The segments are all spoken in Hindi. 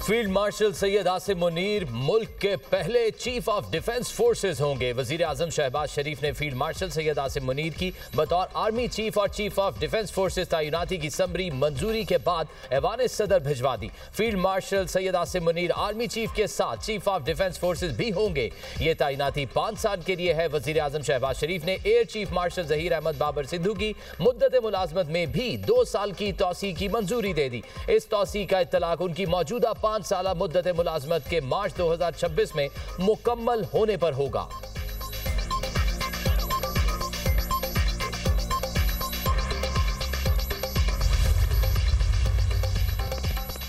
फील्ड मार्शल सैयद आसिम मुनीर मुल्क के पहले चीफ ऑफ डिफेंस फोर्सेज होंगे। वजीर आजम शहबाज शरीफ ने फील्ड मार्शल सैयद आसिम मुनीर की बतौर आर्मी चीफ और चीफ ऑफ डिफेंस फोर्सेज तैनाती की समरी मंजूरी के बाद ऐवान सदर भिजवा दी। Field marshal Syed Asim Munir army chief के साथ चीफ ऑफ डिफेंस फोर्सेज भी होंगे। ये तैनाती 5 साल के लिए है। वजीर आजम शहबाज शरीफ ने air chief marshal Zaheer Ahmed Babar Sidhu की मुद्दत मुलाजमत में भी 2 साल की तौसी की मंजूरी दे दी। इस तौसी का इत्तलाक उनकी मौजूदा 5 साल मुद्दत मुलाजमत के मार्च 2026 में मुकम्मल होने पर होगा।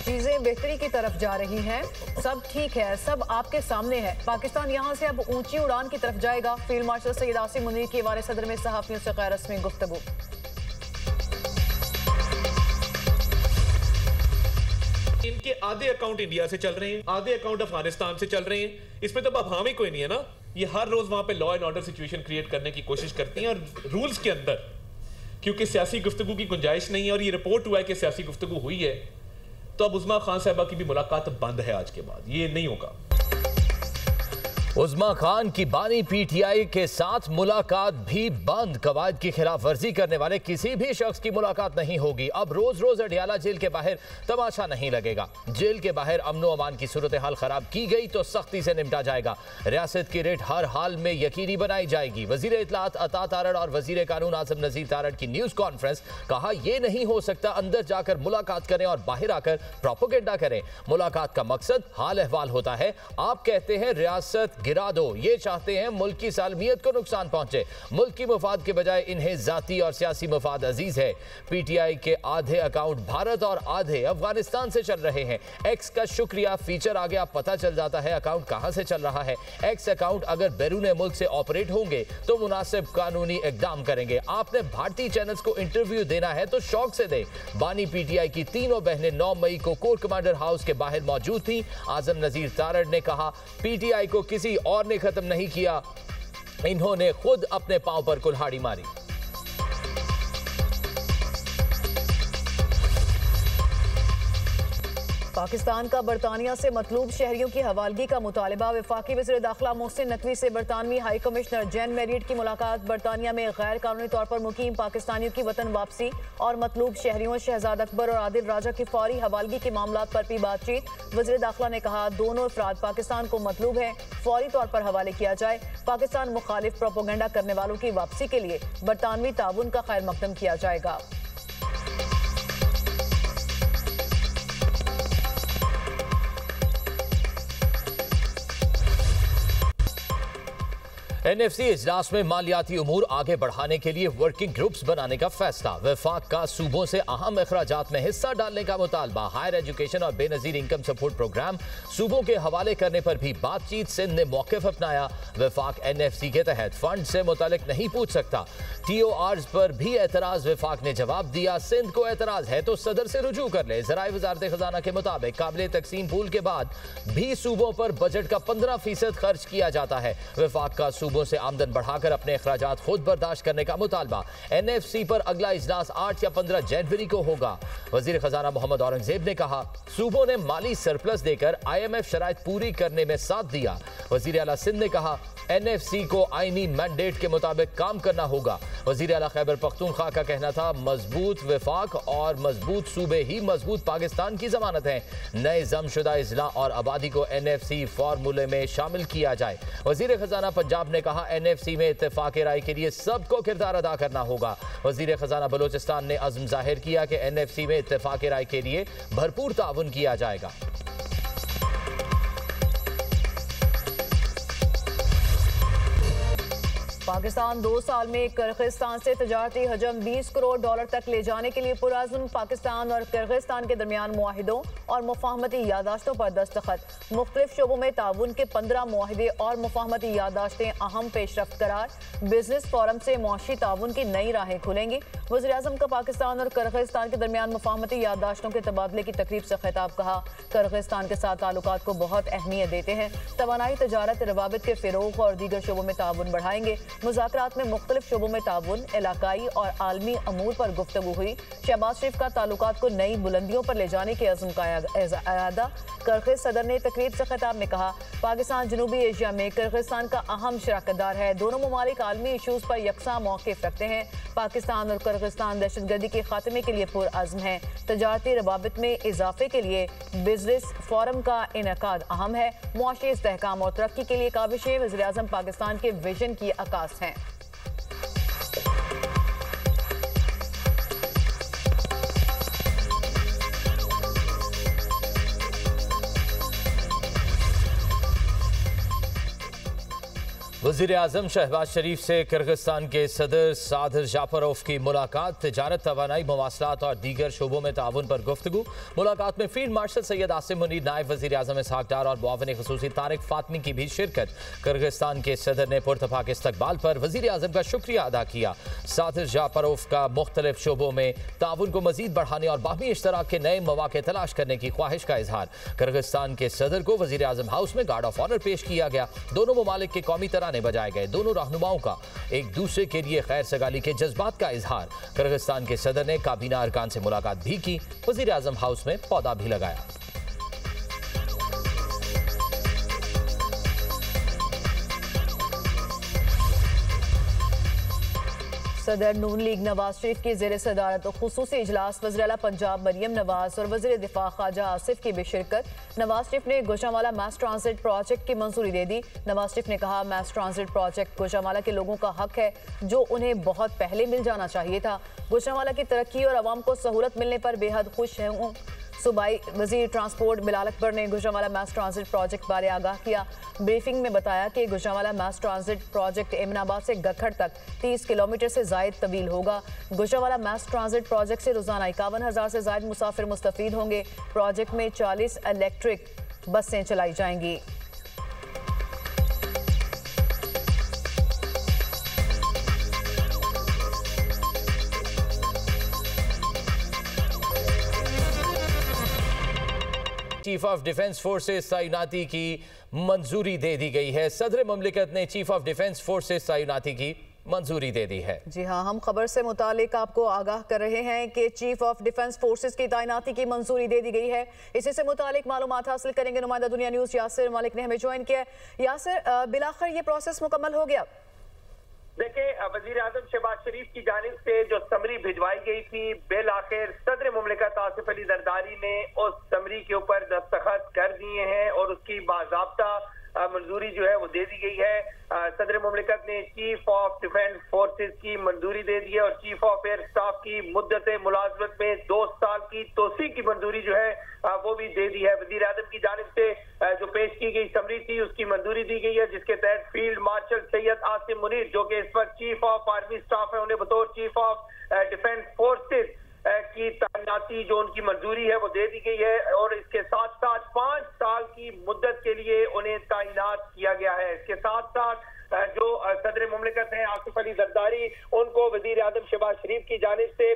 चीजें बेहतरी की तरफ जा रही हैं, सब ठीक है, सब आपके सामने है। पाकिस्तान यहां से अब ऊंची उड़ान की तरफ जाएगा। फील्ड मार्शल सैयद आसिम मुनीर की ऐवान सदर में सहाफियों से गैर रस्मी गुफ्तगू। इनके आधे अकाउंट इंडिया से चल रहे हैं, आधे अकाउंट अफगानिस्तान से चल रहे हैं। इसमें तो अब हामी कोई नहीं है ना। ये हर रोज वहां पे law and order situation create करने की कोशिश करती हैं और रूल्स के अंदर क्योंकि सियासी गुफ्तगू की गुंजाइश नहीं है और ये रिपोर्ट हुआ है कि सियासी गुफ्तगू हुई है, तो अब उज़्मा खान साहिबा की भी मुलाकात बंद है। आज के बाद ये नहीं होगा। उज़्मा खान की बानी पीटीआई के साथ मुलाकात भी बंद। कवायद की खिलाफ वर्जी करने वाले किसी भी शख्स की मुलाकात नहीं होगी। अब रोज रोज अडियाला जेल के बाहर तमाशा नहीं लगेगा। जेल के बाहर अमनो अमान की सूरत हाल खराब की गई तो सख्ती से निपटा जाएगा। रियासत की रेट हर हाल में यकीनी बनाई जाएगी। वजीर इत्तलात अता तारड़ और वजीर कानून आज़म नज़ीर तारड़ की न्यूज कॉन्फ्रेंस। कहा यह नहीं हो सकता अंदर जाकर मुलाकात करें और बाहर आकर प्रोपेगेंडा करें। मुलाकात का मकसद हाल अहवाल होता है। आप कहते हैं रियासत गिरा दो, ये चाहते हैं मुल्क की सालमियत को नुकसान पहुंचे। मुल्क की मुफाद के बजाय इन्हें जाती और सियासी मुफाद अजीज है। पीटीआई के आधे अकाउंट भारत और आधे अफगानिस्तान से चल रहे हैं। एक्स का शुक्रिया फीचर आ गया, पता चल जाता है अकाउंट कहां से चल रहा है। एक्स अकाउंट अगर बैरून मुल्क से ऑपरेट होंगे तो मुनासिब कानूनी इकदाम करेंगे। आपने भारतीय चैनल्स को इंटरव्यू देना है तो शौक से दे। बानी पीटीआई की तीनों बहनें 9 मई को कोर कमांडर हाउस के बाहर मौजूद थी। आजम नज़ीर तारड़ ने कहा पीटीआई को किसी और ने खत्म नहीं किया, इन्होंने खुद अपने पांव पर कुल्हाड़ी मारी। पाकिस्तान का बरतानिया से मतलूब शहरियों की हवालगी का मुतालबा। वफाकी वज़ीर दाखिला मोहसिन नकवी से बरतानवी हाई कमिश्नर जैन मैरियट की मुलाकात। बरतानिया में गैर कानूनी तौर पर मुकीम पाकिस्तानियों की वतन वापसी और मतलूब शहरियों शहजाद अकबर और आदिल राजा की फौरी हवालगी के मामला पर भी बातचीत। वज़ीर दाखिला ने कहा दोनों अफराद पाकिस्तान को मतलूब है, फौरी तौर पर हवाले किया जाए। पाकिस्तान मुखालिफ प्रोपोगेंडा करने वालों की वापसी के लिए बरतानवी ताउन का खैर मकदम किया जाएगा। एनएफसी इजलास में मालियाती उमूर आगे बढ़ाने के लिए वर्किंग ग्रुप्स बनाने का फैसला। वफाक का सूबों से अहम अखराजात में हिस्सा डालने का मुतालबा। हायर एजुकेशन और बेनजीर इनकम सपोर्ट प्रोग्राम सूबों के हवाले करने पर भी बातचीत। सिंध ने मौक़िफ़ अपनाया। वफाक एनएफसी के तहत फंड से मुतालिक नहीं पूछ सकता। टीओआर्स पर भी एतराज। वफाक ने जवाब दिया सिंध को एतराज है तो सदर से रुजू कर ले। ज़राए वज़ारत खजाना के मुताबिक काबिल तकसीम पूल के बाद भी सूबों पर बजट का 15% खर्च किया जाता है। वफाक का सूबों से आमदन बढ़ाकर अपने अखराजात खुद बर्दाश्त करने का मुतालबा। एनएफसी पर अगला इजलास 8 या 15 जनवरी को होगा। वजीर खजाना मोहम्मद औरंगजेब ने कहा सूबों ने माली सरप्लस देकर IMF शराइत पूरी करने में साथ दिया। वजीर आला सिंध ने कहा एनएफसी को आईनी मैंडेट के मुताबिक काम करना होगा। वजीर आला खैबर पख्तूनख्वा का कहना था मजबूत वफाक और मजबूत सूबे ही मजबूत पाकिस्तान की जमानत है। नए जमशुदा इजला और आबादी को एनएफसी फार्मूले में शामिल किया जाए। वजीर खजाना पंजाब ने कहा एनएफसी में इत्तेफाक राय के लिए सबको किरदार अदा करना होगा। वजीर खजाना बलोचिस्तान ने अज़्म जाहिर किया कि एनएफसी में इत्तेफाक राय के लिए भरपूर ताउन किया जाएगा। पाकिस्तान 2 साल में किर्गिस्तान से तजारती हजम 20 करोड़ डॉलर तक ले जाने के लिए पुरअज़्म। पाकिस्तान और किर्गिस्तान के दरमियान मुआहिदों और मुफाहमती यादाश्तों पर दस्तखत। मुख्तलिफ शोबों में ताउन के 15 मुआहिदे और मुफाहमती यादाश्तें अहम पेशरफ्त करार। बिजनेस फोरम से मुआशी ताउन की नई राहें खुलेंगी। वज़ीर आज़म का पाकिस्तान और किर्गिस्तान के दरमियान मुफाहमती यादाश्तों के तबादले की तकरीब से खिताब। कहा किर्गिस्तान के साथ ताल्लुकात को बहुत अहमियत देते हैं। तवानाई, तजारत, रवाबित के फ़िरोग़ और दीगर शोबों में ताउन बढ़ाएंगे। मुज़ाकरात में मुख्तलिफ शोबों में ताउन, इलाकाई और आलमी अमूर पर गुफ्तगू हुई। शहबाज शरीफ का ताल्लुकात को नई बुलंदियों पर ले जाने के अज़्म का इरादा। किर्गिज़ सदर ने तकरीब से खिताब में कहा, पाकिस्तान जनूबी एशिया में किर्गिस्तान का अहम शराकतदार है। दोनों ममालिक आलमी इशूज़ पर यकसा मौक़िफ़ रखते हैं। पाकिस्तान और किर्गिस्तान दहशतगर्दी के खात्मे के लिए पुरअज़्म है। तजारती रवाबित में इजाफे के लिए बिजनेस फोरम का इनेकाद अहम है। मुआशी इस्तेहकाम और तरक्की के लिए काविशें वज़ीर-ए-आज़म पाकिस्तान के विजन की अक्कास हैं। वज़ीर आज़म शहबाज शरीफ से किर्गिस्तान के सदर सादर जाफरोफ की मुलाकात। तिजारत, तवानाई, मवासलात और दीगर शोबों में ताउन पर गुफ्तगू। मुलाकात में फील्ड मार्शल सैयद आसिम मुनीर, नायब वज़ीर आज़म इसहाक डार और मुआविन ख़ुसूसी तारिक फातमी की भी शिरकत। किर्गिस्तान के सदर ने पुरतफाक इस्तकबाल पर वज़ीर आज़म का शुक्रिया अदा किया। सादर जाफरोफ का मुख्तलिफ शोबों में ताउन को मज़ीद बढ़ाने और बाहमी इश्तराक के नए मौक़े तलाश करने की ख्वाहिश का इजहार। किर्गिस्तान के सदर को वज़ीर आज़म हाउस में गार्ड ऑफ ऑनर पेश किया गया। दोनों ममालिक के कौमी तराने बजाए गए। दोनों रहनुमाओं का एक दूसरे के लिए खैर सगाली के जज्बात का इजहार। किर्गिस्तान के सदर ने काबीना अरकान से मुलाकात भी की। वज़ीर आज़म हाउस में पौधा भी लगाया। सदर नून लीग नवाज शरीफ की ज़ेर सदारत खुसूसी इजलास वज़ीर आला पंजाब मरियम नवाज और वज़ीर दिफा ख्वाजा आसिफ की भी शिरकत। नवाज शरीफ ने गुजरांवाला मैस ट्रांजिट प्रोजेक्ट की मंजूरी दे दी। नवाज शरीफ ने कहा, मैस ट्रांजिट प्रोजेक्ट गुजरांवाला के लोगों का हक है जो उन्हें बहुत पहले मिल जाना चाहिए था। गुजरांवाला की तरक्की और आवाम को सहूलत मिलने पर बेहद खुश हूँ। सूबाई वज़ीर ट्रांसपोर्ट बिलाल अकबर ने गुजरांवाला मैस ट्रांजिट प्रोजेक्ट बारे आगाह किया। ब्रीफिंग में बताया कि Gujranwala mess transit project Eminabad से गखड़ तक 30 किलोमीटर से ज़ायद तवील होगा। गुजरांवाला मैस ट्रांजिट प्रोजेक्ट से रोज़ाना 51,000 से ज़ायद मुसाफिर मुस्तफ़ीद होंगे। प्रोजेक्ट में 40 इलेक्ट्रिक बसें चलाई जाएंगी। चीफ ऑफ डिफेंस फोर्सेस तैनाती की मंजूरी दे दी गई है। सदर मुमलिकत ने चीफ ऑफ डिफेंस फोर्सेस तैनाती की मंजूरी दे दी है। जी हाँ, हम खबर से मुतालिक आपको आगाह कर रहे हैं कि चीफ ऑफ डिफेंस फोर्सेस की तैनाती की मंजूरी दे दी गई है। इसी से मुतालिक मालूमात हासिल करेंगे नुमाइंदा दुनिया न्यूज़ यासिर मलिक ने हमें ज्वाइन किया। यासिर, बिलाखिर ये प्रोसेस मुकम्मल हो गया? देखिए, वजीर आजम शहबाज शरीफ की जानिब से जो समरी भिजवाई गई थी, बिल आखिर सदर मुमलिकत आसिफ अली जरदारी ने उस समरी के ऊपर दस्तखत कर दिए हैं और उसकी बाज़ाब्ता मंजूरी जो है वो दे दी गई है। सदर मुमलिकत ने चीफ ऑफ डिफेंस फोर्सेस की मंजूरी दे दी है और चीफ ऑफ एयर स्टाफ की मुद्दत मुलाजमत में 2 साल की तोसी की मंजूरी जो है वो भी दे दी है। वजीर आजम की जानिब से जो पेश की गई समरी थी उसकी मंजूरी दी गई है, जिसके तहत फील्ड मार्शल सैयद आसिम मुनीर जो कि इस वक्त चीफ ऑफ आर्मी स्टाफ है, उन्हें बतौर चीफ ऑफ डिफेंस फोर्सेस की तैनाती जो उनकी मंजूरी है वो दे दी गई है और इसके साथ साथ 5 साल की मुद्दत के लिए उन्हें तैनात किया गया है। इसके साथ साथ जो सदर मुमलिकत हैं आसिफ अली जरदारी, उनको वजीर आजम शहबाज शरीफ की जानिब से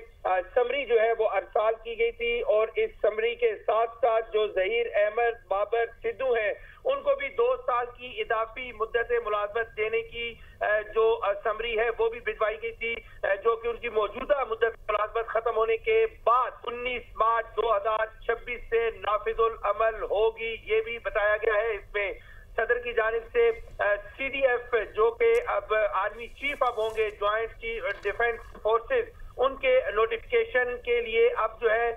समरी जो है वो अरसाल की गई थी और इस समरी के साथ साथ जो जहीर अहमद बाबर सिद्धू हैं उनको भी 2 साल की इजाफी मुद्दत मुलाजमत देने की जो समरी है वो भी भिजवाई गई थी, जो कि उनकी मौजूदा मुद्दत मुलाजमत खत्म होने के बाद 19 मार्च 2026 से नाफिजुल अमल होगी, ये भी बताया गया है। इसमें सदर की जानिब से CDF जो कि अब आर्मी चीफ अब होंगे, ज्वाइंट चीफ डिफेंस फोर्सेस, उनके नोटिफिकेशन के लिए अब जो है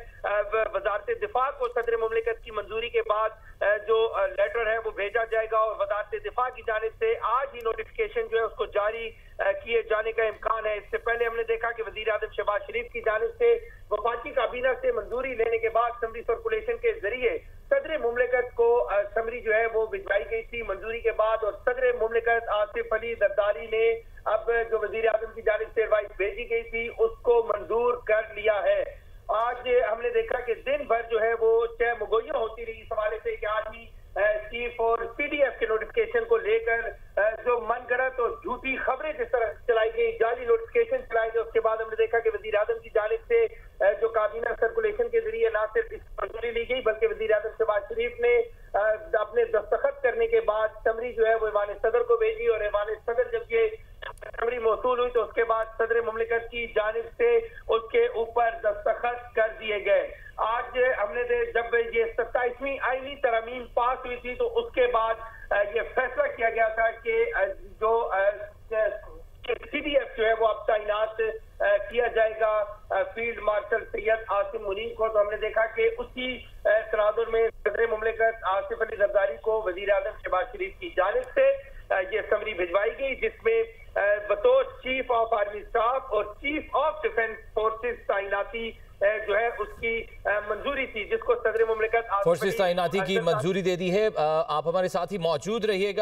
वजारत दिफा को सदर मुमलिकत की मंजूरी के बाद जो लेटर है वो भेजा जाएगा और वजारत दिफा की जानिब से आज ही नोटिफिकेशन जो है उसको जारी किए जाने का इम्कान है। इससे पहले हमने देखा कि वजीर आजम शहबाज शरीफ की जानिब से वफाकी काबीना से मंजूरी लेने के बाद समरी सर्कुलेशन के जरिए सदर मुमलिकत को समरी जो है वो भिजवाई गई थी मंजूरी के बाद और सदर मुमलिकत आसिफ अली जरदारी ने अब जो वजीर आजम की जानिब से एडवाइस भेजी गई थी उसको मंजूर कर लिया है। आज हमने देखा कि दिन भर जो है वो चाहे मुगोइयां होती रही इस हवाले से कि आर्मी चीफ और CDF के नोटिफिकेशन को लेकर जो मनगढ़ंत और झूठी खबरें जिस तरह चलाई गई, जाली नोटिफिकेशन चलाए गए, उसके बाद हमने देखा कि वजीर आजम की जानिब से जो काबीना सर्कुलेशन के जरिए न सिर्फ इसकी मंजूरी ली गई बल्कि वजीर आजम शहबाज शरीफ ने अपने दस्तखत करने के बाद समरी जो है वो ऐवान सदर को भेजी और ऐवान सदर जब ये 35वीं आईनी तरमीम पास हुई थी तो उसके बाद ये फैसला किया गया था कि जो CDF जो है वो अब तैनात किया जाएगा फील्ड मार्शल सैयद आसिम मुनीर को। तो हमने देखा कि उसी तनाजुर में सदर मुमलिकत आसिफ अली जरदारी को वजीर आजम शहबाज शरीफ की जानिब से ये समरी भिजवाई गई, जिसमें बतौर चीफ ऑफ आर्मी स्टाफ और चीफ ऑफ डिफेंस फोर्सेस तैनाती जो है उसकी मंजूरी थी, जिसको सदर मुमलिकत फोर्सेस तैनाती की मंजूरी दे दी है। आप हमारे साथ ही मौजूद रहिएगा।